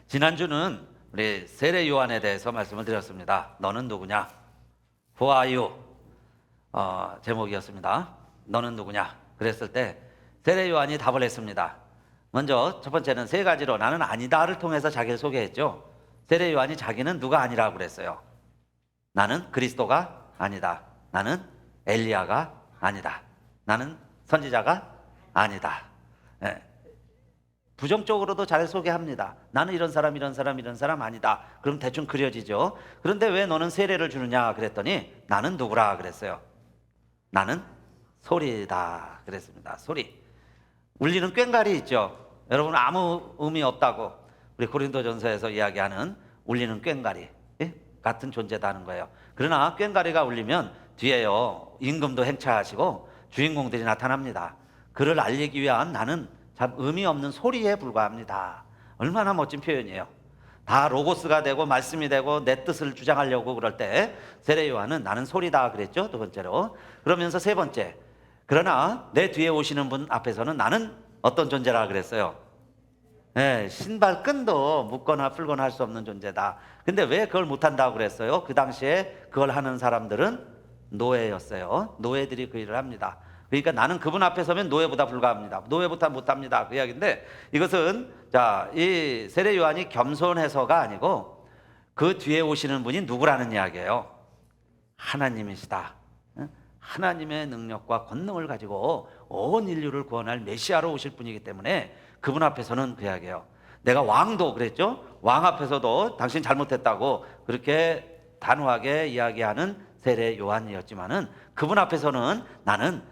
지난주는 우리 세례 요한에 대해서 말씀을 드렸습니다. 너는 누구냐? Who are you? 제목이었습니다. 너는 누구냐? 그랬을 때 세례 요한이 답을 했습니다. 먼저 첫 번째는 세 가지로 나는 아니다를 통해서 자기를 소개했죠. 세례 요한이 자기는 누가 아니라고 그랬어요. 나는 그리스도가 아니다. 나는 엘리야가 아니다. 나는 선지자가 아니다. 예. 부정적으로도 잘 소개합니다. 나는 이런 사람 아니다. 그럼 대충 그려지죠. 그런데 왜 너는 세례를 주느냐 그랬더니 나는 누구라 그랬어요. 나는 소리다 그랬습니다. 소리. 울리는 꽹과리 있죠. 여러분 아무 의미 없다고 우리 고린도전서에서 이야기하는 울리는 꽹과리 같은 존재다는 거예요. 그러나 꽹과리가 울리면 뒤에요 임금도 행차하시고 주인공들이 나타납니다. 그를 알리기 위한 나는 참 의미 없는 소리에 불과합니다. 얼마나 멋진 표현이에요. 다 로고스가 되고 말씀이 되고 내 뜻을 주장하려고 그럴 때 세례 요한은 나는 소리다 그랬죠. 두 번째로. 그러면서 세 번째, 그러나 내 뒤에 오시는 분 앞에서는 나는 어떤 존재라 그랬어요. 네, 신발끈도 묶거나 풀거나 할 수 없는 존재다. 근데 왜 그걸 못한다고 그랬어요? 그 당시에 그걸 하는 사람들은 노예였어요. 노예들이 그 일을 합니다. 그러니까 나는 그분 앞에 서면 노예보다 불과합니다. 노예보다 못합니다. 그 이야기인데 이것은 이 세례 요한이 겸손해서가 아니고 그 뒤에 오시는 분이 누구라는 이야기예요. 하나님이시다. 하나님의 능력과 권능을 가지고 온 인류를 구원할 메시아로 오실 분이기 때문에 그분 앞에서는 그 이야기예요. 내가 왕도 그랬죠. 왕 앞에서도 당신 잘못했다고 그렇게 단호하게 이야기하는 세례 요한이었지만은 그분 앞에서는 나는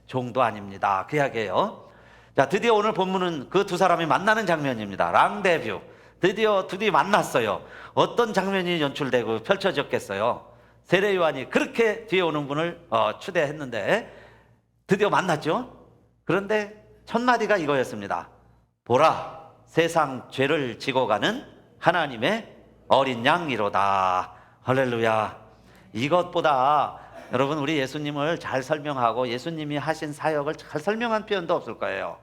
종도 아닙니다. 그 이야기예요. 자, 드디어 오늘 본문은 그 두 사람이 만나는 장면입니다. 랑데뷰. 드디어 만났어요. 어떤 장면이 연출되고 펼쳐졌겠어요. 세례 요한이 그렇게 뒤에 오는 분을 추대했는데 드디어 만났죠. 그런데 첫 마디가 이거였습니다. 보라, 세상 죄를 지고 가는 하나님의 어린 양이로다. 할렐루야. 이것보다 여러분 우리 예수님을 잘 설명하고 예수님이 하신 사역을 잘 설명한 표현도 없을 거예요.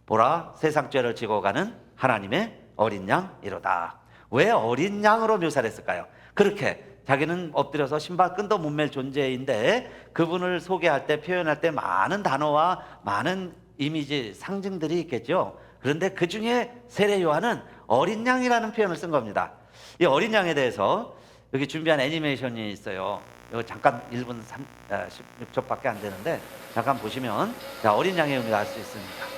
보라, 세상 죄를 지고 가는 하나님의 어린 양이로다. 왜 어린 양으로 묘사를 했을까요? 그렇게 자기는 엎드려서 신발끈도 못 맬 존재인데 그분을 소개할 때 표현할 때 많은 단어와 많은 이미지 상징들이 있겠죠. 그런데 그 중에 세례 요한은 어린 양이라는 표현을 쓴 겁니다. 이 어린 양에 대해서 여기 준비한 애니메이션이 있어요. 이거 잠깐 1분 16초밖에 안 되는데 잠깐 보시면 어린 양의 의미를 알 수 있습니다.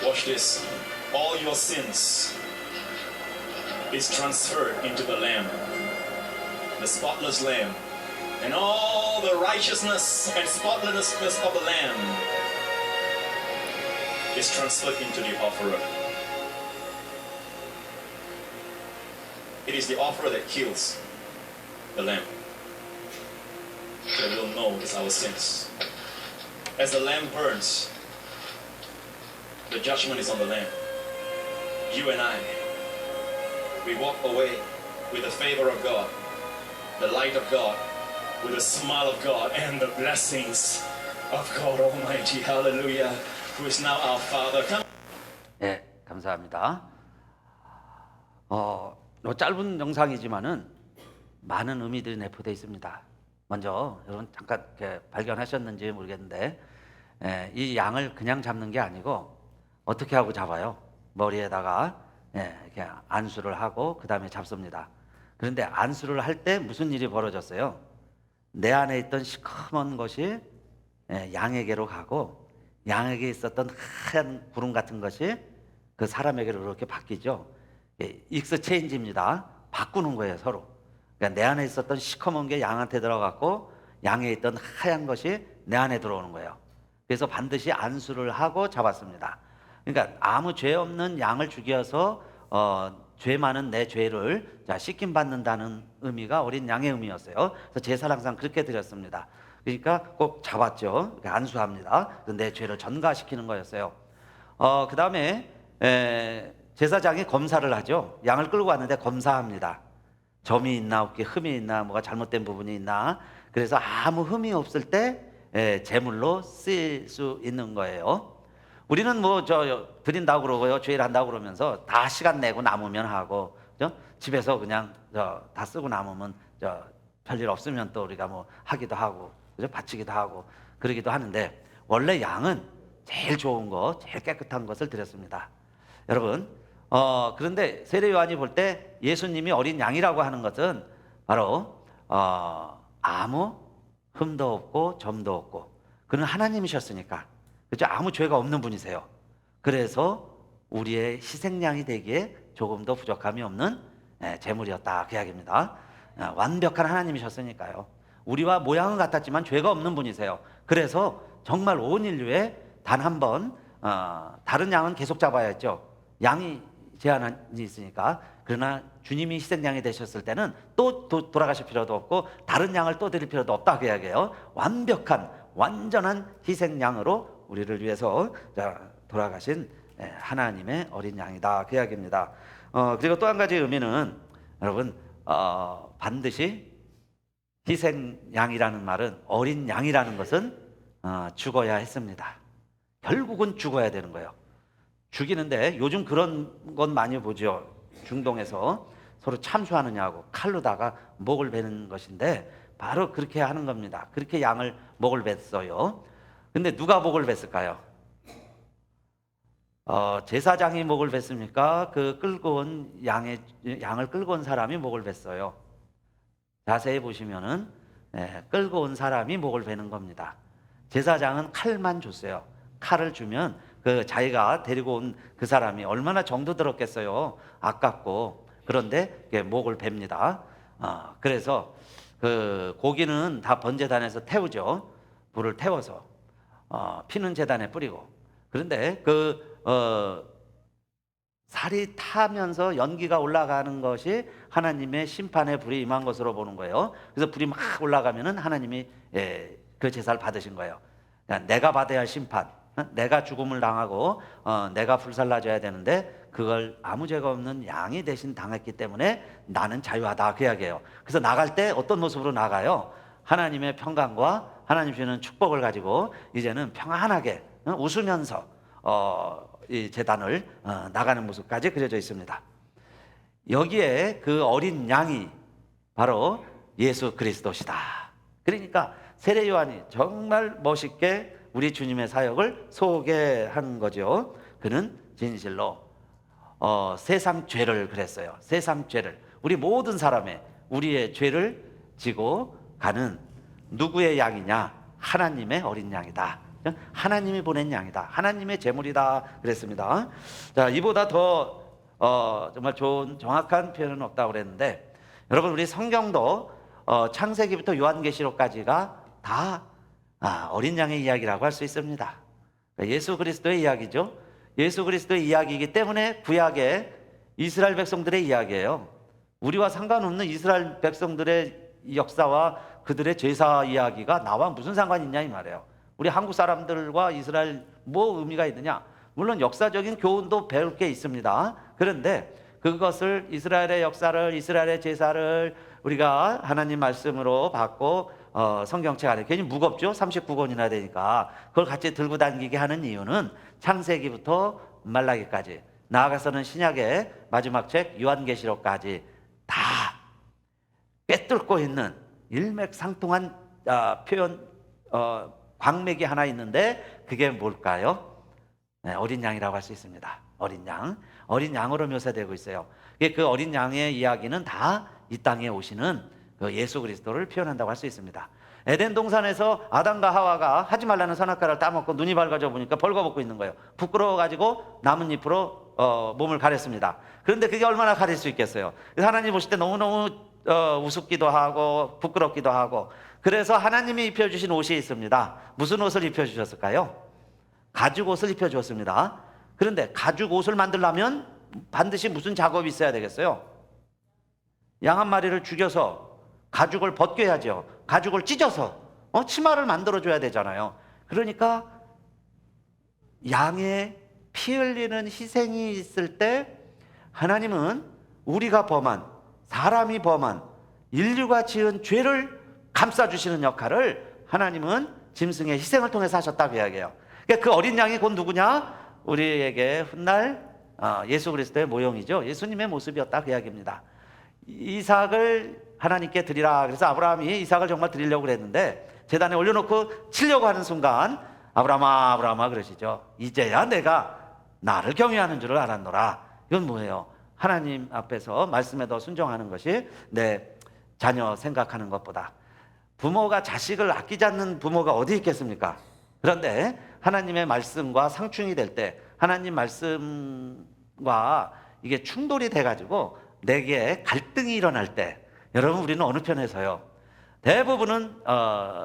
Watch this. All your sins is transferred into the Lamb, the spotless Lamb, and all the righteousness and spotlessness of the Lamb is transferred into the offerer. It is the offerer that kills the Lamb, that will know it's our sins. As the Lamb burns, the judgment is on the Lamb. You and I, we walk away with the favor of God, the light of God, with the smile of God, and the blessings of God Almighty. Hallelujah. Who is now our Father. 네, 감사합니다. 짧은 영상이지만은 많은 의미들이 내포되어 있습니다. 먼저 여러분 잠깐 이렇게 발견하셨는지 모르겠는데 이 양을 그냥 잡는 게 아니고 어떻게 하고 잡아요? 머리에다가 이렇게 안수를 하고 그 다음에 잡습니다. 그런데 안수를 할 때 무슨 일이 벌어졌어요? 내 안에 있던 시커먼 것이 양에게로 가고 양에게 있었던 하얀 구름 같은 것이 그 사람에게로 이렇게 바뀌죠. 익스체인지입니다. 바꾸는 거예요, 서로. 그러니까 내 안에 있었던 시커먼 게 양한테 들어갔고 양에 있던 하얀 것이 내 안에 들어오는 거예요. 그래서 반드시 안수를 하고 잡았습니다. 그러니까 아무 죄 없는 양을 죽여서 죄 많은 내 죄를 씻김 받는다는 의미가 어린 양의 의미였어요. 그래서 제사를 항상 그렇게 드렸습니다. 그러니까 꼭 잡았죠. 안수합니다. 내 죄를 전가시키는 거였어요. 그 다음에 제사장이 검사를 하죠. 양을 끌고 왔는데 검사합니다. 점이 있나, 어깨 흠이 있나, 뭐가 잘못된 부분이 있나. 그래서 아무 흠이 없을 때 제물로 쓰일 수 있는 거예요. 우리는 뭐 드린다고 그러고요, 주일 한다고 그러면서 다 시간 내고 남으면 하고, 그죠? 집에서 그냥 다 쓰고 남으면 별일 없으면 또 우리가 뭐 하기도 하고, 그죠? 바치기도 하고 그러기도 하는데, 원래 양은 제일 좋은 거, 제일 깨끗한 것을 드렸습니다. 여러분, 그런데 세례 요한이 볼 때 예수님이 어린 양이라고 하는 것은 바로 아무 흠도 없고 점도 없고, 그는 하나님이셨으니까, 그죠? 아무 죄가 없는 분이세요. 그래서 우리의 희생양이 되기에 조금도 부족함이 없는 제물이었다, 그 이야기입니다. 완벽한 하나님이셨으니까요. 우리와 모양은 같았지만 죄가 없는 분이세요. 그래서 정말 온 인류에 단 한 번, 다른 양은 계속 잡아야 했죠. 양이 제한이 있으니까. 그러나 주님이 희생양이 되셨을 때는 또 돌아가실 필요도 없고 다른 양을 또 드릴 필요도 없다, 그 이야기예요. 완벽한, 완전한 희생양으로 우리를 위해서 돌아가신 하나님의 어린 양이다, 그 이야기입니다. 그리고 또 한 가지 의미는, 여러분, 반드시 희생양이라는 말은, 어린 양이라는 것은 죽어야 했습니다. 결국은 죽어야 되는 거예요. 죽이는데 요즘 그런 건 많이 보죠. 중동에서 서로 참수하느냐고 칼로다가 목을 베는 것인데, 바로 그렇게 하는 겁니다. 그렇게 양을 목을 뱄어요. 근데 누가 목을 뱄을까요? 제사장이 목을 뱄습니까? 그 끌고 온 양을 끌고 온 사람이 목을 뱄어요. 자세히 보시면은 끌고 온 사람이 목을 베는 겁니다. 제사장은 칼만 줬어요. 칼을 주면 그 자기가 데리고 온 그 사람이 얼마나 정도 들었겠어요. 아깝고. 그런데 목을 뱁니다. 그래서 그 고기는 다 번제단에서 태우죠. 불을 태워서 피는 제단에 뿌리고. 그런데 살이 타면서 연기가 올라가는 것이 하나님의 심판의 불이 임한 것으로 보는 거예요. 그래서 불이 막 올라가면은 하나님이 그 제사를 받으신 거예요. 그러니까 내가 받아야 할 심판, 내가 죽음을 당하고 내가 불살라져야 되는데, 그걸 아무 죄가 없는 양이 대신 당했기 때문에 나는 자유하다, 그 이야기예요. 그래서 나갈 때 어떤 모습으로 나가요? 하나님의 평강과 하나님 주시는 축복을 가지고 이제는 평안하게 웃으면서 이 제단을 나가는 모습까지 그려져 있습니다. 여기에 그 어린 양이 바로 예수 그리스도시다. 그러니까 세례 요한이 정말 멋있게 우리 주님의 사역을 소개한 거죠. 그는 진실로 세상 죄를 그랬어요. 세상 죄를, 우리 모든 사람의, 우리의 죄를 지고 가는 누구의 양이냐? 하나님의 어린 양이다. 하나님이 보낸 양이다. 하나님의 제물이다, 그랬습니다. 자, 이보다 더 정말 좋은 정확한 표현은 없다고 그랬는데, 여러분, 우리 성경도 창세기부터 요한계시록까지가 다 어린 양의 이야기라고 할 수 있습니다. 예수 그리스도의 이야기죠. 예수 그리스도의 이야기이기 때문에 구약의 이스라엘 백성들의 이야기예요. 우리와 상관없는 이스라엘 백성들의 역사와 그들의 제사 이야기가 나와 무슨 상관이 있냐, 이 말이에요. 우리 한국 사람들과 이스라엘 뭐 의미가 있느냐? 물론 역사적인 교훈도 배울 게 있습니다. 그런데 그것을, 이스라엘의 역사를, 이스라엘의 제사를 우리가 하나님 말씀으로 받고 성경책 안에, 괜히 무겁죠? 39권이나 되니까 그걸 같이 들고 다니게 하는 이유는 창세기부터 말라기까지, 나아가서는 신약의 마지막 책 요한계시록까지 다 꿰뚫고 있는 일맥상통한 표현, 광맥이 하나 있는데, 그게 뭘까요? 어린 양이라고 할 수 있습니다. 어린 양, 어린 양으로 묘사되고 있어요. 그 어린 양의 이야기는 다 이 땅에 오시는 그 예수 그리스도를 표현한다고 할 수 있습니다. 에덴 동산에서 아담과 하와가 하지 말라는 선악과를 따먹고 눈이 밝아져 보니까 벌거벗고 있는 거예요. 부끄러워가지고 나뭇잎으로 몸을 가렸습니다. 그런데 그게 얼마나 가릴 수 있겠어요? 하나님 보실 때 너무너무 우습기도 하고 부끄럽기도 하고. 그래서 하나님이 입혀주신 옷이 있습니다. 무슨 옷을 입혀주셨을까요? 가죽 옷을 입혀주었습니다. 그런데 가죽 옷을 만들려면 반드시 무슨 작업이 있어야 되겠어요? 양 한 마리를 죽여서 가죽을 벗겨야죠. 가죽을 찢어서 치마를 만들어줘야 되잖아요. 그러니까 양의 피 흘리는 희생이 있을 때 하나님은 우리가 범한, 사람이 범한, 인류가 지은 죄를 감싸주시는 역할을 하나님은 짐승의 희생을 통해서 하셨다고 이야기해요. 그러니까 그 어린 양이 곧 누구냐? 우리에게 훗날 예수 그리스도의 모형이죠. 예수님의 모습이었다 그 이야기입니다. 이삭을 하나님께 드리라. 그래서 아브라함이 이삭을 정말 드리려고 그랬는데 제단에 올려놓고 치려고 하는 순간 아브라함아 아브라함아 그러시죠. 이제야 내가 나를 경외하는 줄을 알았노라. 이건 뭐예요? 하나님 앞에서 말씀에 더 순종하는 것이 내 자녀 생각하는 것보다. 부모가 자식을 아끼지 않는 부모가 어디 있겠습니까? 그런데 하나님의 말씀과 상충이 될 때, 하나님 말씀과 이게 충돌이 돼가지고 내게 갈등이 일어날 때, 여러분 우리는 어느 편에 서요? 대부분은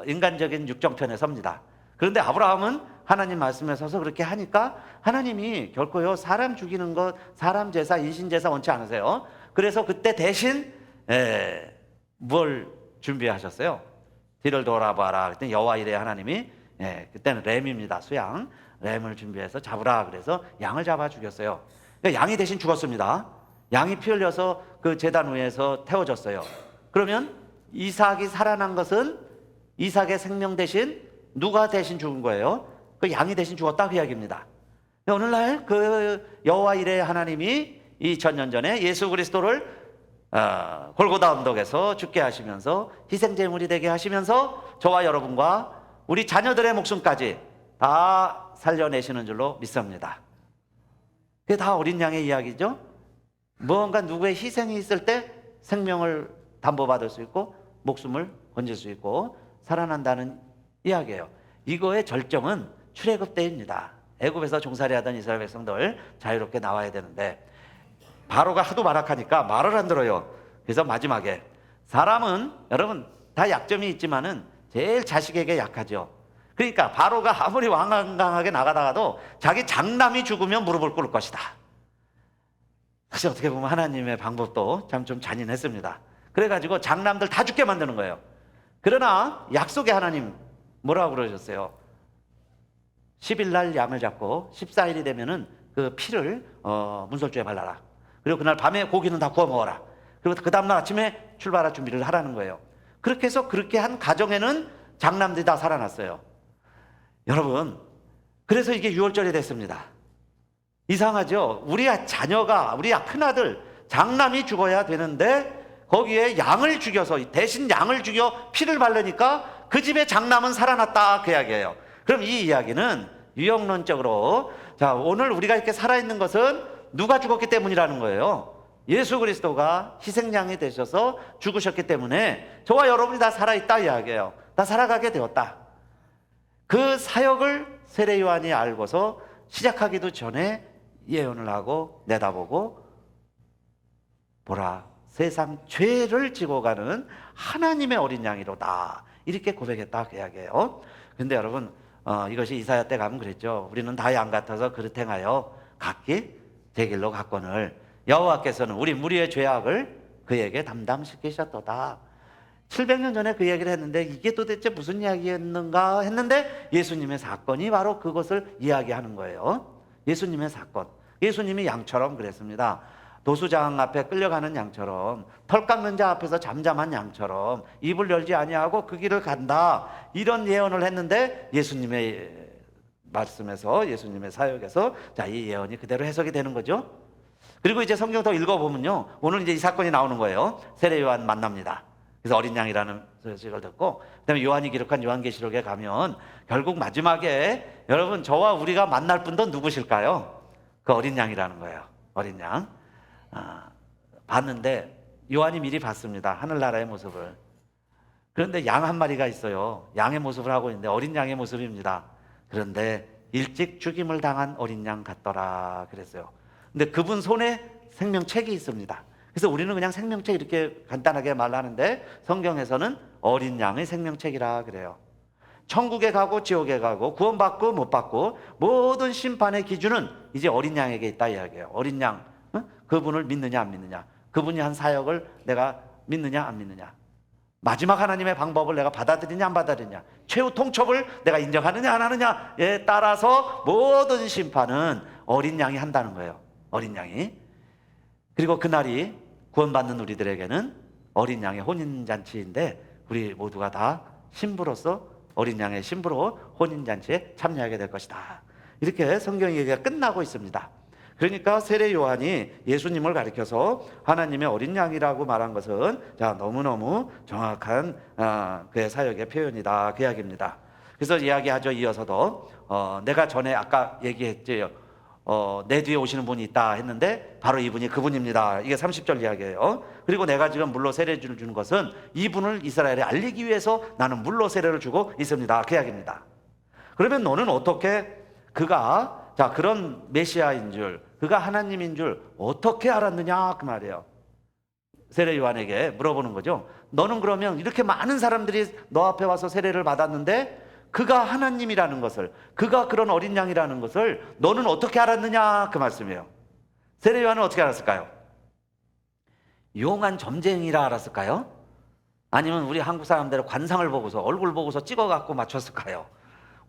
인간적인 육정편에 섭니다. 그런데 아브라함은 하나님 말씀에 서서 그렇게 하니까 하나님이 결코요 사람 죽이는 것, 사람 제사, 인신 제사 원치 않으세요. 그래서 그때 대신 뭘 준비하셨어요? 뒤를 돌아봐라. 그때 여호와 이레 하나님이 그때는 램입니다. 수양 램을 준비해서 잡으라. 그래서 양을 잡아 죽였어요. 그러니까 양이 대신 죽었습니다. 양이 피 흘려서 그 제단 위에서 태워졌어요. 그러면 이삭이 살아난 것은 이삭의 생명 대신 누가 대신 죽은 거예요? 그 양이 대신 죽었다 그 이야기입니다. 오늘날 그 여호와 이레 하나님이 2000년 전에 예수 그리스도를 골고다 언덕에서 죽게 하시면서 희생제물이 되게 하시면서 저와 여러분과 우리 자녀들의 목숨까지 다 살려내시는 줄로 믿습니다. 그게 다 어린 양의 이야기죠. 무언가 누구의 희생이 있을 때 생명을 담보받을 수 있고 목숨을 건질 수 있고 살아난다는 이야기예요. 이거의 절정은 출애굽 때입니다. 애굽에서 종살이하던 이스라엘 백성들 자유롭게 나와야 되는데 바로가 하도 말악하니까 말을 안 들어요. 그래서 마지막에 사람은 여러분 다 약점이 있지만은 제일 자식에게 약하죠. 그러니까 바로가 아무리 완강하게 나가다가도 자기 장남이 죽으면 무릎을 꿇을 것이다. 사실 어떻게 보면 하나님의 방법도 참 좀 잔인했습니다. 그래가지고 장남들 다 죽게 만드는 거예요. 그러나 약속의 하나님 뭐라고 그러셨어요? 10일 날 양을 잡고 14일이 되면은 그 피를 문설주에 발라라. 그리고 그날 밤에 고기는 다 구워 먹어라. 그리고 그 다음날 아침에 출발할 준비를 하라는 거예요. 그렇게 해서 그렇게 한 가정에는 장남들이 다 살아났어요. 여러분, 그래서 이게 6월절이 됐습니다. 이상하죠? 우리 자녀가, 우리 큰아들, 장남이 죽어야 되는데 거기에 양을 죽여서 대신 양을 죽여 피를 바르니까 그 집의 장남은 살아났다 그 이야기예요. 그럼 이 이야기는 유형론적으로 자 오늘 우리가 이렇게 살아있는 것은 누가 죽었기 때문이라는 거예요. 예수 그리스도가 희생양이 되셔서 죽으셨기 때문에 저와 여러분이 다 살아있다 이야기예요. 다 살아가게 되었다. 그 사역을 세례 요한이 알고서 시작하기도 전에 예언을 하고 내다보고 보라 세상 죄를 지고 가는 하나님의 어린 양이로다 이렇게 고백했다 그 이야기예요. 근데 여러분 이것이 이사야 때 가면 그랬죠. 우리는 다 양 같아서 그릇 행하여 각기 제 길로 갔거늘 여호와께서는 우리 무리의 죄악을 그에게 담당시키셨도다. 700년 전에 그 얘기를 했는데 이게 도대체 무슨 이야기였는가 했는데 예수님의 사건이 바로 그것을 이야기하는 거예요. 예수님의 사건. 예수님이 양처럼 그랬습니다. 도수장 앞에 끌려가는 양처럼 털 깎는 자 앞에서 잠잠한 양처럼 입을 열지 아니하고 그 길을 간다. 이런 예언을 했는데 예수님의 말씀에서 예수님의 사역에서 자, 이 예언이 그대로 해석이 되는 거죠. 그리고 이제 성경 더 읽어보면요. 오늘 이제 이 사건이 나오는 거예요. 세례 요한 만납니다. 그래서 어린 양이라는 소식을 듣고 그다음에 요한이 기록한 요한계시록에 가면 결국 마지막에 여러분 저와 우리가 만날 분도 누구실까요? 그 어린 양이라는 거예요. 어린 양. 봤는데 요한이 미리 봤습니다. 하늘나라의 모습을. 그런데 양 한 마리가 있어요. 양의 모습을 하고 있는데 어린 양의 모습입니다. 그런데 일찍 죽임을 당한 어린 양 같더라 그랬어요. 근데 그분 손에 생명책이 있습니다. 그래서 우리는 그냥 생명책 이렇게 간단하게 말하는데 성경에서는 어린 양의 생명책이라 그래요. 천국에 가고 지옥에 가고 구원받고 못 받고 모든 심판의 기준은 이제 어린 양에게 있다 이야기예요. 어린 양 그분을 믿느냐 안 믿느냐, 그분이 한 사역을 내가 믿느냐 안 믿느냐, 마지막 하나님의 방법을 내가 받아들이냐 안 받아들이냐, 최후 통첩을 내가 인정하느냐 안 하느냐에 따라서 모든 심판은 어린 양이 한다는 거예요. 어린 양이. 그리고 그날이 구원받는 우리들에게는 어린 양의 혼인잔치인데 우리 모두가 다 신부로서 어린 양의 신부로 혼인잔치에 참여하게 될 것이다. 이렇게 성경 얘기가 끝나고 있습니다. 그러니까 세례 요한이 예수님을 가리켜서 하나님의 어린 양이라고 말한 것은 너무너무 정확한 그의 사역의 표현이다, 그 이야기입니다. 그래서 이야기하죠. 이어서도 내가 전에 아까 얘기했죠. 내 뒤에 오시는 분이 있다 했는데 바로 이분이 그분입니다. 이게 30절 이야기예요. 그리고 내가 지금 물로 세례를 주는 것은 이분을 이스라엘에 알리기 위해서 나는 물로 세례를 주고 있습니다, 그 이야기입니다. 그러면 너는 어떻게 그가 그런 메시아인 줄, 그가 하나님인 줄 어떻게 알았느냐, 그 말이에요. 세례 요한에게 물어보는 거죠. 너는 그러면 이렇게 많은 사람들이 너 앞에 와서 세례를 받았는데 그가 하나님이라는 것을, 그가 그런 어린 양이라는 것을 너는 어떻게 알았느냐, 그 말씀이에요. 세례 요한은 어떻게 알았을까요? 용한 점쟁이라 알았을까요? 아니면 우리 한국 사람들의 관상을 보고서, 얼굴 보고서 찍어갖고 맞췄을까요?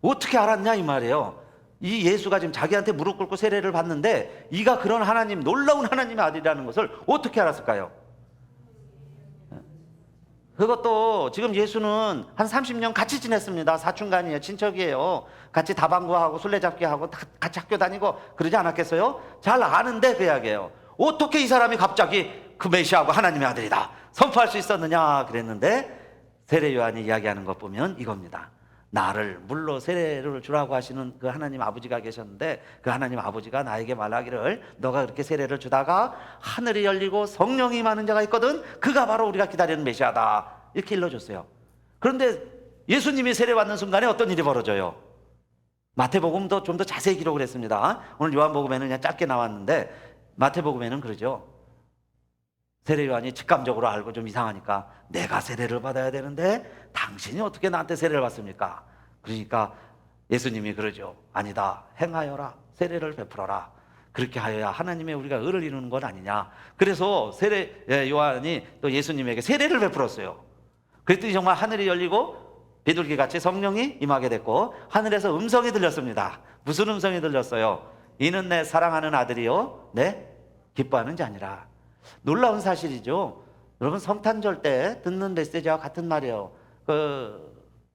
어떻게 알았냐 이 말이에요. 이 예수가 지금 자기한테 무릎 꿇고 세례를 받는데 이가 그런 하나님, 놀라운 하나님의 아들이라는 것을 어떻게 알았을까요? 그것도 지금 예수는 한 30년 같이 지냈습니다. 사촌간이에요. 친척이에요. 같이 다방구하고 술래잡기하고 같이 학교 다니고 그러지 않았겠어요? 잘 아는데 그 이야기예요. 어떻게 이 사람이 갑자기 그 메시아하고 하나님의 아들이다 선포할 수 있었느냐 그랬는데, 세례 요한이 이야기하는 것 보면 이겁니다. 나를 물로 세례를 주라고 하시는 그 하나님 아버지가 계셨는데 그 하나님 아버지가 나에게 말하기를 너가 그렇게 세례를 주다가 하늘이 열리고 성령이 임하는 자가 있거든, 그가 바로 우리가 기다리는 메시아다, 이렇게 일러줬어요. 그런데 예수님이 세례받는 순간에 어떤 일이 벌어져요? 마태복음도 좀 더 자세히 기록을 했습니다. 오늘 요한복음에는 그냥 짧게 나왔는데 마태복음에는 그러죠. 세례 요한이 직감적으로 알고 좀 이상하니까 내가 세례를 받아야 되는데 당신이 어떻게 나한테 세례를 받습니까? 그러니까 예수님이 그러죠. 아니다, 행하여라, 세례를 베풀어라. 그렇게 하여야 하나님의 우리가 의를 이루는 것 아니냐. 그래서 세례 요한이 또 예수님에게 세례를 베풀었어요. 그랬더니 정말 하늘이 열리고 비둘기같이 성령이 임하게 됐고 하늘에서 음성이 들렸습니다. 무슨 음성이 들렸어요? 이는 내 사랑하는 아들이요 내 기뻐하는 자니라. 놀라운 사실이죠. 여러분, 성탄절 때 듣는 메시지와 같은 말이에요.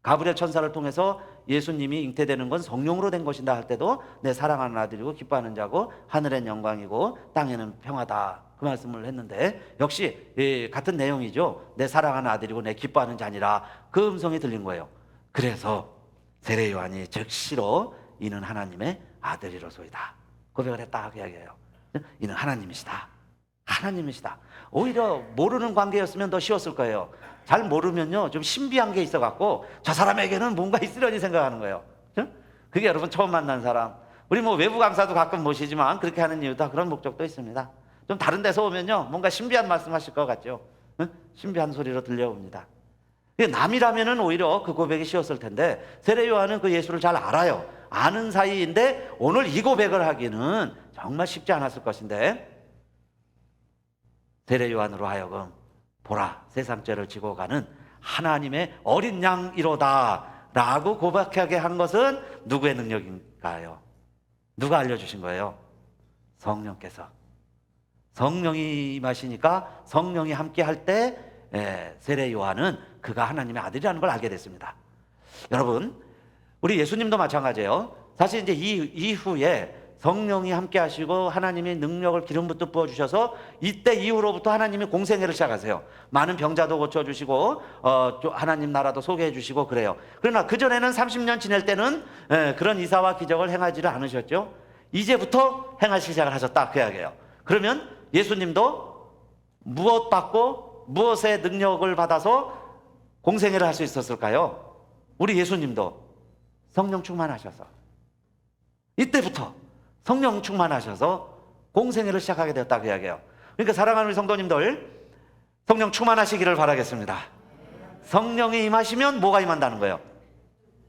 가브리엘 천사를 통해서 예수님이 잉태되는 건 성령으로 된 것이다 할 때도 내 사랑하는 아들이고 기뻐하는 자고 하늘엔 영광이고 땅에는 평화다, 그 말씀을 했는데 역시 같은 내용이죠. 내 사랑하는 아들이고 내 기뻐하는 자니라, 그 음성이 들린 거예요. 그래서 세례 요한이 즉시로 이는 하나님의 아들이로소이다 고백을 했다, 그 이야기예요. 이는 하나님이시다, 하나님이시다. 오히려 모르는 관계였으면 더 쉬웠을 거예요. 잘 모르면요 좀 신비한 게 있어갖고 저 사람에게는 뭔가 있으려니 생각하는 거예요. 그게 여러분 처음 만난 사람, 우리 뭐 외부 강사도 가끔 모시지만 그렇게 하는 이유도 그런 목적도 있습니다. 좀 다른 데서 오면요 뭔가 신비한 말씀하실 것 같죠. 신비한 소리로 들려옵니다. 남이라면은 오히려 그 고백이 쉬웠을 텐데 세례 요한은 그 예수를 잘 알아요. 아는 사이인데 오늘 이 고백을 하기는 정말 쉽지 않았을 것인데 세례 요한으로 하여금 보라, 세상 죄를 지고 가는 하나님의 어린 양이로다 라고 고백하게 한 것은 누구의 능력인가요? 누가 알려주신 거예요? 성령께서. 성령이 임하시니까 성령이 함께 할 때 세례 요한은 그가 하나님의 아들이라는 걸 알게 됐습니다. 여러분, 우리 예수님도 마찬가지예요. 사실 이제 이후에 성령이 함께 하시고 하나님의 능력을 기름 붓듯 부어주셔서 이때 이후로부터 하나님이 공생애를 시작하세요. 많은 병자도 고쳐주시고 하나님 나라도 소개해 주시고 그래요. 그러나 그전에는 30년 지낼 때는 그런 이사와 기적을 행하지를 않으셨죠. 이제부터 행하시기 시작을 하셨다, 그 이야기예요. 그러면 예수님도 무엇 받고 무엇의 능력을 받아서 공생애를 할 수 있었을까요? 우리 예수님도 성령 충만하셔서 이때부터 성령 충만하셔서 공생애를 시작하게 되었다, 그 이야기예요. 그러니까 사랑하는 우리 성도님들, 성령 충만하시기를 바라겠습니다. 성령이 임하시면 뭐가 임한다는 거예요?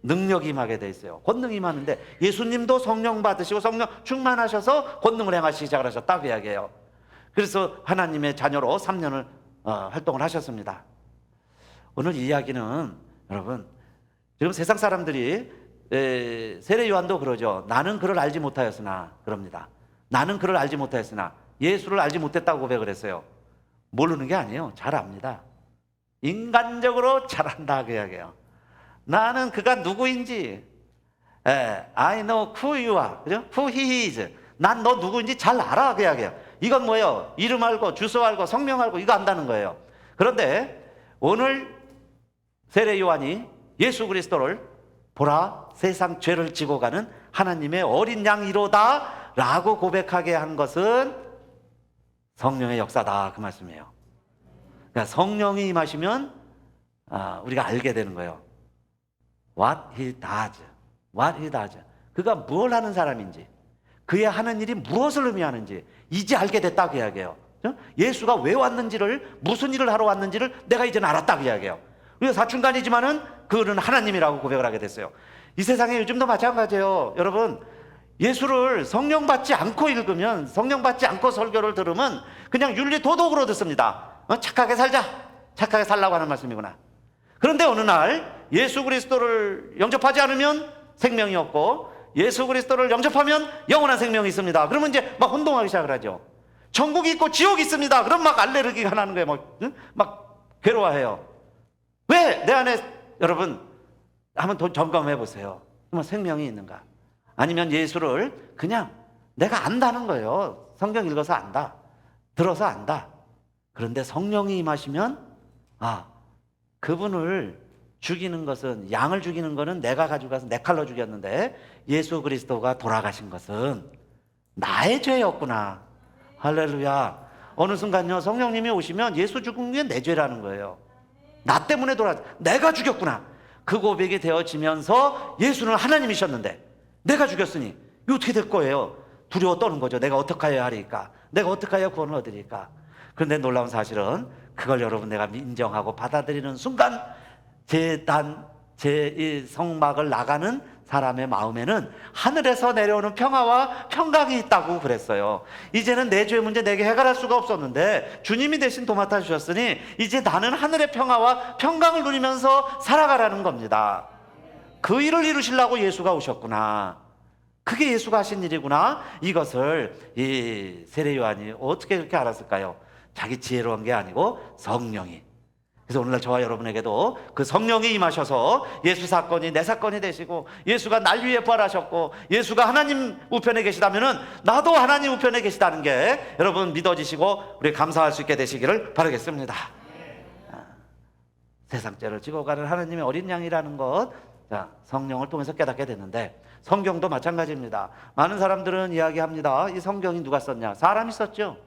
능력이 임하게 돼 있어요. 권능이 임하는데 예수님도 성령 받으시고 성령 충만하셔서 권능을 행하시기 시작하셨다, 그 이야기예요. 그래서 하나님의 자녀로 3년을 활동을 하셨습니다. 오늘 이야기는 여러분, 지금 세상 사람들이 세례 요한도 그러죠. 나는 그를 알지 못하였으나, 그럽니다. 나는 그를 알지 못하였으나, 예수를 알지 못했다고 고백을 했어요. 모르는 게 아니에요. 잘 압니다. 인간적으로 잘 안다 그 이야기예요. 나는 그가 누구인지, I know who you are, 그죠? Who he is. 난 너 누구인지 잘 알아 그 이야기예요. 이건 뭐예요? 이름 알고 주소 알고 성명 알고 이거 안다는 거예요. 그런데 오늘 세례 요한이 예수 그리스도를 보라 세상 죄를 지고 가는 하나님의 어린 양이로다 라고 고백하게 한 것은 성령의 역사다 그 말씀이에요. 그러니까 성령이 임하시면 우리가 알게 되는 거예요. What he does, what he does. 그가 뭘 하는 사람인지, 그의 하는 일이 무엇을 의미하는지 이제 알게 됐다 그 이야기예요. 예수가 왜 왔는지를, 무슨 일을 하러 왔는지를 내가 이제는 알았다 그 이야기예요. 우리가 사춘간이지만은 그는 하나님이라고 고백을 하게 됐어요. 이 세상에 요즘도 마찬가지예요. 여러분, 예수를 성령 받지 않고 읽으면, 성령 받지 않고 설교를 들으면 그냥 윤리 도덕으로 듣습니다. 착하게 살자, 착하게 살라고 하는 말씀이구나. 그런데 어느 날 예수 그리스도를 영접하지 않으면 생명이 없고, 예수 그리스도를 영접하면 영원한 생명이 있습니다. 그러면 이제 막 혼동하기 시작을 하죠. 천국이 있고 지옥이 있습니다. 그럼 막 알레르기가 나는 거예요. 막 괴로워해요. 왜 내 안에, 여러분 한번 점검해 보세요. 생명이 있는가? 아니면 예수를 그냥 내가 안다는 거예요. 성경 읽어서 안다, 들어서 안다. 그런데 성령이 임하시면 그분을 죽이는 것은, 양을 죽이는 것은 내가 가져가서 내 칼로 죽였는데 예수 그리스도가 돌아가신 것은 나의 죄였구나. 할렐루야. 어느 순간요 성령님이 오시면 예수 죽은 게 내 죄라는 거예요. 나 때문에 내가 죽였구나. 그 고백이 되어지면서 예수는 하나님이셨는데 내가 죽였으니 이거 어떻게 될 거예요? 두려워 떠는 거죠. 내가 어떻게 해야 하리까? 내가 어떻게 해야 구원을 얻으리까? 그런데 놀라운 사실은 그걸 여러분 내가 인정하고 받아들이는 순간 제 성막을 나가는 사람의 마음에는 하늘에서 내려오는 평화와 평강이 있다고 그랬어요. 이제는 내 죄 문제 내게 해결할 수가 없었는데 주님이 대신 도맡아 주셨으니 이제 나는 하늘의 평화와 평강을 누리면서 살아가라는 겁니다. 그 일을 이루시려고 예수가 오셨구나. 그게 예수가 하신 일이구나. 이것을 이 세례 요한이 어떻게 그렇게 알았을까요? 자기 지혜로운 게 아니고 성령이. 그래서 오늘날 저와 여러분에게도 그 성령이 임하셔서 예수 사건이 내 사건이 되시고, 예수가 날 위해 부활하셨고, 예수가 하나님 우편에 계시다면은 나도 하나님 우편에 계시다는 게 여러분 믿어지시고 우리 감사할 수 있게 되시기를 바라겠습니다. 세상 죄를 지고 가는 하나님의 어린 양이라는 것, 성령을 통해서 깨닫게 됐는데, 성경도 마찬가지입니다. 많은 사람들은 이야기합니다. 이 성경이 누가 썼냐? 사람이 썼죠.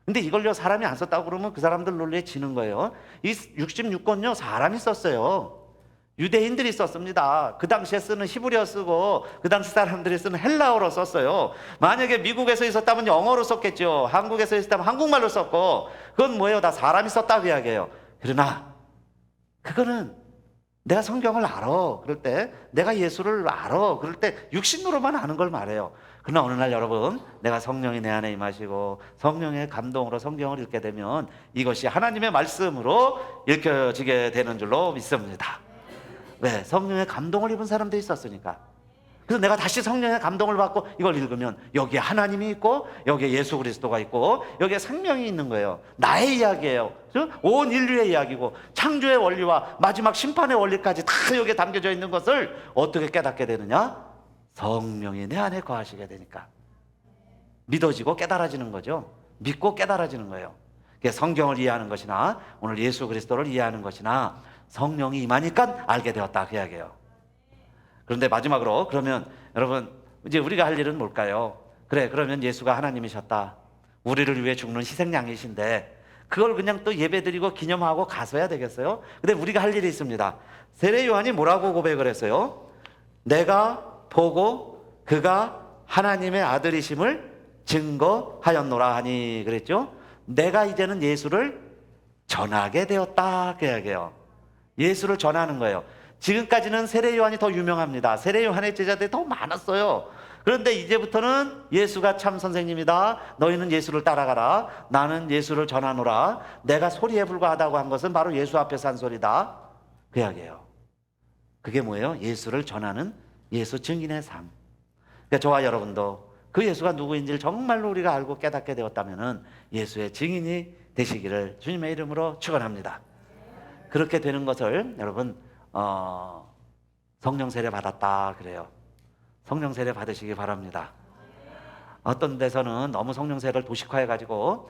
근데 이걸요 사람이 안 썼다고 그러면 그 사람들 논리에 지는 거예요. 이 66권요 사람이 썼어요. 유대인들이 썼습니다. 그 당시에 쓰는 히브리어 쓰고 그 당시 사람들이 쓰는 헬라어로 썼어요. 만약에 미국에서 있었다면 영어로 썼겠죠. 한국에서 있었다면 한국말로 썼고, 그건 뭐예요? 다 사람이 썼다고 이야기해요. 그러나 그거는 내가 성경을 알아, 그럴 때 내가 예수를 알아, 그럴 때 육신으로만 아는 걸 말해요. 그러나 어느 날 여러분, 내가 성령이 내 안에 임하시고 성령의 감동으로 성경을 읽게 되면 이것이 하나님의 말씀으로 읽혀지게 되는 줄로 믿습니다. 왜? 성령의 감동을 입은 사람들이 있었으니까. 그래서 내가 다시 성령의 감동을 받고 이걸 읽으면 여기에 하나님이 있고 여기에 예수 그리스도가 있고 여기에 생명이 있는 거예요. 나의 이야기예요. 온 인류의 이야기고 창조의 원리와 마지막 심판의 원리까지 다 여기에 담겨져 있는 것을 어떻게 깨닫게 되느냐? 성령이 내 안에 거하시게 되니까 믿어지고 깨달아지는 거죠. 믿고 깨달아지는 거예요. 성경을 이해하는 것이나 오늘 예수 그리스도를 이해하는 것이나 성령이 임하니까 알게 되었다 그 이야기예요. 그런데 마지막으로, 그러면 여러분 이제 우리가 할 일은 뭘까요? 그래, 그러면 예수가 하나님이셨다, 우리를 위해 죽는 희생양이신데 그걸 그냥 또 예배드리고 기념하고 가서야 되겠어요? 근데 우리가 할 일이 있습니다. 세례 요한이 뭐라고 고백을 했어요? 내가 보고 그가 하나님의 아들이심을 증거하였노라 하니 그랬죠? 내가 이제는 예수를 전하게 되었다 그 이야기예요. 예수를 전하는 거예요. 지금까지는 세례 요한이 더 유명합니다. 세례 요한의 제자들이 더 많았어요. 그런데 이제부터는 예수가 참 선생님이다. 너희는 예수를 따라가라. 나는 예수를 전하노라. 내가 소리에 불과하다고 한 것은 바로 예수 앞에서 한 소리다. 그 이야기예요. 그게 뭐예요? 예수를 전하는 예수 증인의 삶. 그러니까 저와 여러분도 그 예수가 누구인지를 정말로 우리가 알고 깨닫게 되었다면 예수의 증인이 되시기를 주님의 이름으로 축원합니다. 그렇게 되는 것을 여러분 성령 세례 받았다 그래요. 성령 세례 받으시기 바랍니다. 어떤 데서는 너무 성령 세례를 도식화해 가지고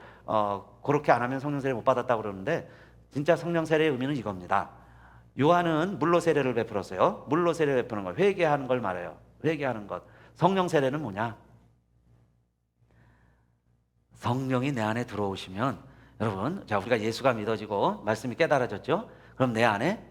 그렇게 안 하면 성령 세례 못 받았다고 그러는데 진짜 성령 세례의 의미는 이겁니다. 요한은 물로 세례를 베풀었어요. 물로 세례를 베푸는 걸 회개하는 걸 말해요. 회개하는 것. 성령 세례는 뭐냐? 성령이 내 안에 들어오시면 여러분, 자 우리가 예수가 믿어지고 말씀이 깨달아졌죠? 그럼 내 안에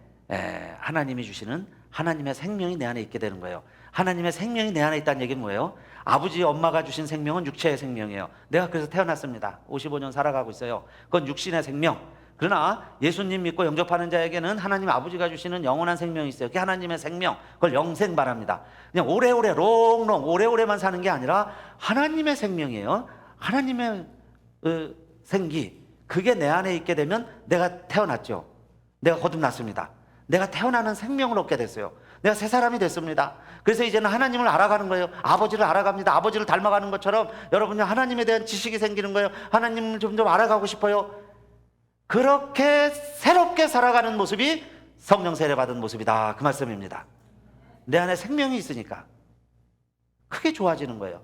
하나님이 주시는 하나님의 생명이 내 안에 있게 되는 거예요. 하나님의 생명이 내 안에 있다는 얘기는 뭐예요? 아버지 엄마가 주신 생명은 육체의 생명이에요. 내가 그래서 태어났습니다. 55년 살아가고 있어요. 그건 육신의 생명. 그러나 예수님 믿고 영접하는 자에게는 하나님 아버지가 주시는 영원한 생명이 있어요. 그게 하나님의 생명. 그걸 영생 말합니다. 그냥 오래오래 롱롱 오래오래만 사는 게 아니라 하나님의 생명이에요. 하나님의 생기. 그게 내 안에 있게 되면 내가 태어났죠. 내가 거듭났습니다. 내가 태어나는 생명을 얻게 됐어요. 내가 새 사람이 됐습니다. 그래서 이제는 하나님을 알아가는 거예요. 아버지를 알아갑니다. 아버지를 닮아가는 것처럼 여러분이 하나님에 대한 지식이 생기는 거예요. 하나님을 좀 알아가고 싶어요. 그렇게 새롭게 살아가는 모습이 성령 세례 받은 모습이다. 그 말씀입니다. 내 안에 생명이 있으니까 크게 좋아지는 거예요.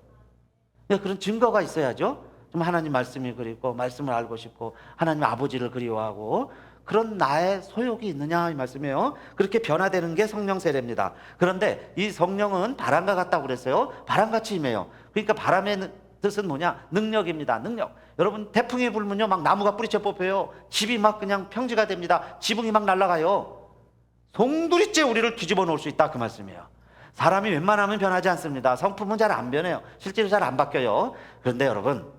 그런 증거가 있어야죠. 좀 하나님 말씀이 그립고 말씀을 알고 싶고 하나님 아버지를 그리워하고 그런 나의 소욕이 있느냐 이 말씀이에요. 그렇게 변화되는 게 성령 세례입니다. 그런데 이 성령은 바람과 같다고 그랬어요. 바람같이 임해요. 그러니까 바람의 뜻은 뭐냐? 능력입니다. 능력. 여러분 태풍이 불면요 막 나무가 뿌리째 뽑혀요. 집이 막 그냥 평지가 됩니다. 지붕이 막 날아가요. 송두리째 우리를 뒤집어 놓을 수 있다 그 말씀이에요. 사람이 웬만하면 변하지 않습니다. 성품은 잘 안 변해요. 실제로 잘 안 바뀌어요. 그런데 여러분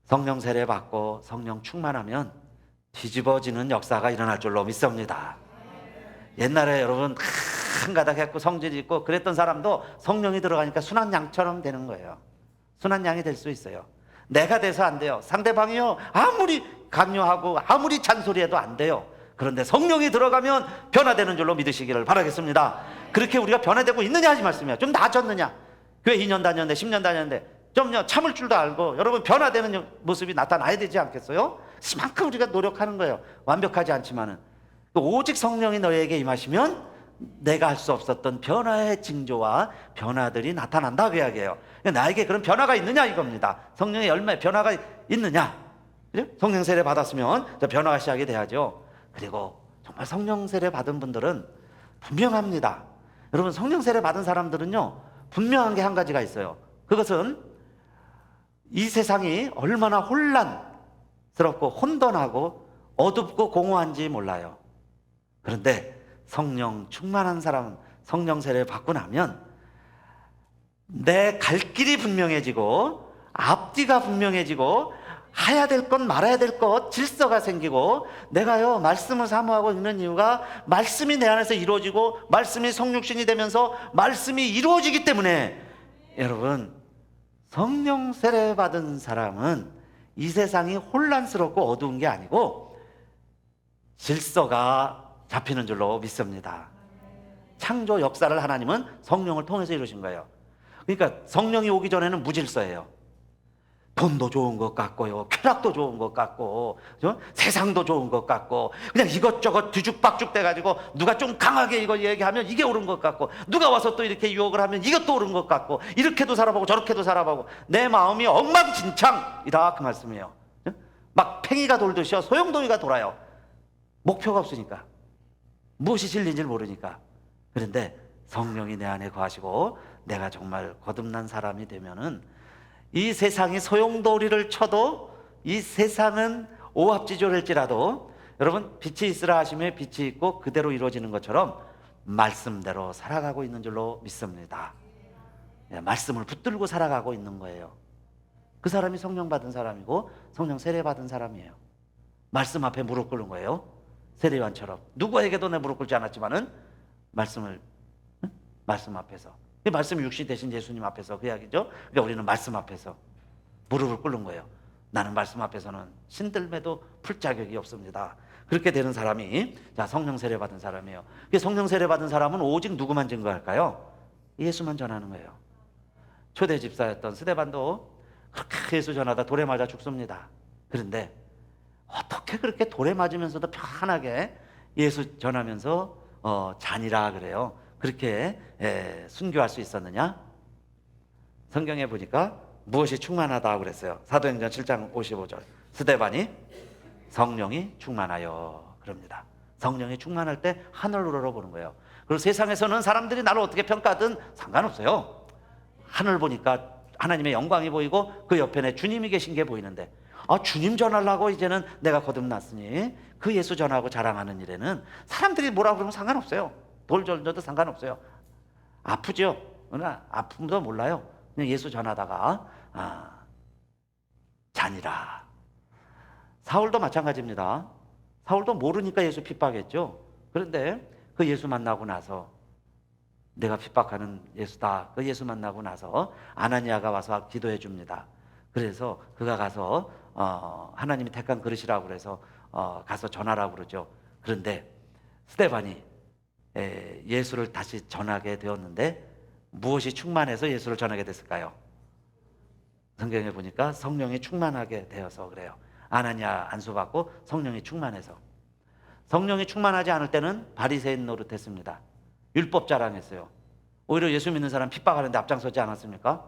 성령 세례 받고 성령 충만하면 뒤집어지는 역사가 일어날 줄로 믿습니다. 옛날에 여러분 한가닥 했고 성질이 있고 그랬던 사람도 성령이 들어가니까 순한 양처럼 되는 거예요. 순한 양이 될 수 있어요. 내가 돼서 안 돼요. 상대방이요 아무리 강요하고 아무리 잔소리해도 안 돼요. 그런데 성령이 들어가면 변화되는 줄로 믿으시기를 바라겠습니다. 그렇게 우리가 변화되고 있느냐 하지 말씀이야. 좀 나아졌느냐? 교회 2년 다녔는데 10년 다녔는데 좀요 참을 줄도 알고 여러분 변화되는 모습이 나타나야 되지 않겠어요? 그만큼 우리가 노력하는 거예요. 완벽하지 않지만은 오직 성령이 너희에게 임하시면 내가 할 수 없었던 변화의 징조와 변화들이 나타난다 그 이야기예요. 나에게 그런 변화가 있느냐 이겁니다. 성령의 열매 변화가 있느냐? 그래? 성령 세례 받았으면 변화가 시작이 돼야죠. 그리고 정말 성령 세례 받은 분들은 분명합니다. 여러분 성령 세례 받은 사람들은요 분명한 게 한 가지가 있어요. 그것은 이 세상이 얼마나 혼란스럽고 혼돈하고 어둡고 공허한지 몰라요. 그런데 성령 충만한 사람은 성령 세례를 받고 나면 내 갈 길이 분명해지고 앞뒤가 분명해지고 해야 될 것 말아야 될 것 질서가 생기고 내가요 말씀을 사모하고 있는 이유가 말씀이 내 안에서 이루어지고 말씀이 성육신이 되면서 말씀이 이루어지기 때문에 여러분 성령 세례 받은 사람은 이 세상이 혼란스럽고 어두운 게 아니고 질서가 잡히는 줄로 믿습니다. 창조 역사를 하나님은 성령을 통해서 이루신 거예요. 그러니까 성령이 오기 전에는 무질서예요. 돈도 좋은 것 같고요, 쾌락도 좋은 것 같고, 세상도 좋은 것 같고, 그냥 이것저것 뒤죽박죽 돼가지고 누가 좀 강하게 이거 얘기하면 이게 옳은 것 같고, 누가 와서 또 이렇게 유혹을 하면 이것도 옳은 것 같고, 이렇게도 살아보고 저렇게도 살아보고 내 마음이 엉망진창이다 그 말씀이에요. 막 팽이가 돌듯이요 소용돌이가 돌아요. 목표가 없으니까 무엇이 진리인지 모르니까. 그런데 성령이 내 안에 거하시고 내가 정말 거듭난 사람이 되면은 이 세상이 소용돌이를 쳐도 이 세상은 오합지졸할지라도 여러분 빛이 있으라 하시며 빛이 있고 그대로 이루어지는 것처럼 말씀대로 살아가고 있는 줄로 믿습니다. 말씀을 붙들고 살아가고 있는 거예요. 그 사람이 성령 받은 사람이고 성령 세례 받은 사람이에요. 말씀 앞에 무릎 꿇는 거예요. 세례요한처럼 누구에게도 내 무릎 꿇지 않았지만은 말씀 앞에서 그 말씀이 육신이 되신 예수님 앞에서 그 이야기죠. 그러니까 우리는 말씀 앞에서 무릎을 꿇는 거예요. 나는 말씀 앞에서는 신들매도 풀 자격이 없습니다. 그렇게 되는 사람이 자 성령 세례 받은 사람이에요. 그 성령 세례 받은 사람은 오직 누구만 증거할까요? 예수만 전하는 거예요. 초대 집사였던 스데반도 그렇게 예수 전하다 돌에 맞아 죽습니다. 그런데 어떻게 그렇게 돌에 맞으면서도 편하게 예수 전하면서 잔이라 그래요. 그렇게 순교할 수 있었느냐? 성경에 보니까 무엇이 충만하다 그랬어요. 사도행전 7장 55절. 스데반이 성령이 충만하여 그럽니다. 성령이 충만할 때 하늘을 우러러보는 거예요. 그리고 세상에서는 사람들이 나를 어떻게 평가하든 상관없어요. 하늘 보니까 하나님의 영광이 보이고 그 옆에 주님이 계신 게 보이는데 주님 전하려고 이제는 내가 거듭났으니 그 예수 전하고 자랑하는 일에는 사람들이 뭐라 그러면 상관없어요. 돌 던져도 상관없어요. 아프죠? 그러나 아픔도 몰라요. 그냥 예수 전하다가 잔이라. 사울도 마찬가지입니다. 사울도 모르니까 예수 핍박했죠. 그런데 그 예수 만나고 나서 내가 핍박하는 예수다. 그 예수 만나고 나서 아나니아가 와서 기도해 줍니다. 그래서 그가 가서 하나님이 택한 그릇이라고 그래서 가서 전하라고 그러죠. 그런데 스데반이 예수를 다시 전하게 되었는데 무엇이 충만해서 예수를 전하게 됐을까요? 성경에 보니까 성령이 충만하게 되어서 그래요. 아나니아 안수받고 성령이 충만해서. 성령이 충만하지 않을 때는 바리새인 노릇했습니다. 율법 자랑했어요. 오히려 예수 믿는 사람 핍박하는데 앞장서지 않았습니까?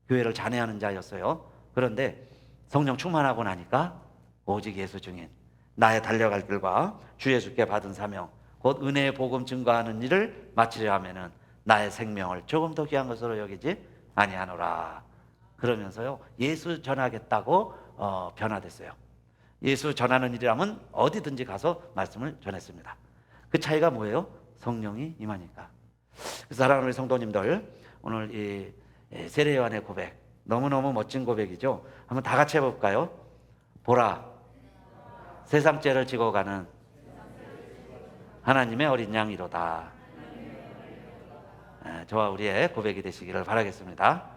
교회를 잔해하는 자였어요. 그런데 성령 충만하고 나니까 오직 예수 증인, 나의 달려갈 길과 주 예수께 받은 사명, 곧 은혜의 복음 증거하는 일을 마치려 하면은 나의 생명을 조금 더 귀한 것으로 여기지 아니하노라. 그러면서요 예수 전하겠다고 변화됐어요. 예수 전하는 일이라면 어디든지 가서 말씀을 전했습니다. 그 차이가 뭐예요? 성령이 임하니까. 그래서 사랑하는 우리 성도님들, 오늘 이 세례 요한의 고백 너무너무 멋진 고백이죠. 한번 다 같이 해볼까요? 보라, 세상 죄를 지고 가는 하나님의 어린 양이로다. 저와 우리의 고백이 되시기를 바라겠습니다.